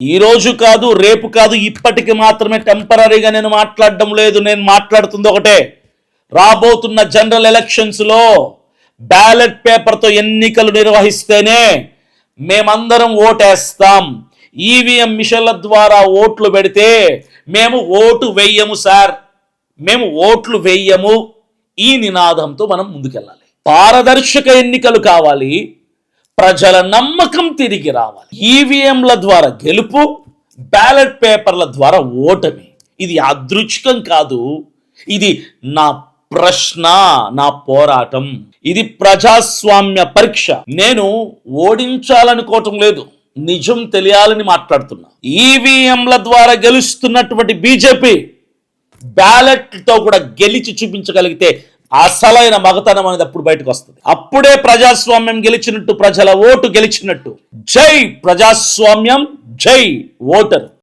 ఈ రోజు కాదు, రేపు కాదు, ఇప్పటికి మాత్రమే టెంపరీగా నేను మాట్లాడడం లేదు. నేను మాట్లాడుతుంది ఒకటే, రాబోతున్న జనరల్ ఎలక్షన్స్ లో బ్యాలెట్ పేపర్తో ఎన్నికలు నిర్వహిస్తేనే మేమందరం ఓటేస్తాం. ఈవీఎం మిషన్ల ద్వారా ఓట్లు పెడితే మేము ఓటు వెయ్యము సార్, మేము ఓట్లు వెయ్యము. ఈ నినాదంతో మనం ముందుకెళ్ళాలి. పారదర్శక ఎన్నికలు కావాలి, ప్రజల నమ్మకం తిరిగి రావాలి. ఈవీఎంల ద్వారా గెలుపు, బ్యాలెట్ పేపర్ల ద్వారా ఓటమి. ఇది అదృష్టం కాదు, ఇది నా ప్రశ్న, నా పోరాటం. ఇది ప్రజాస్వామ్య పరీక్ష. నేను ఓడించాలనుకోవటం లేదు, నిజం తెలియాలని మాట్లాడుతున్నా. ఈవీఎంల ద్వారా గెలుస్తున్నటువంటి బీజేపీ బ్యాలెట్ తో కూడా గెలిచి చూపించగలిగితే అసలైన మగతనం అనేది అప్పుడు బయటకు వస్తుంది. అప్పుడే ప్రజాస్వామ్యం గెలిచినట్టు, ప్రజల ఓటు గెలిచినట్టు. జై ప్రజాస్వామ్యం, జై ఓటర్.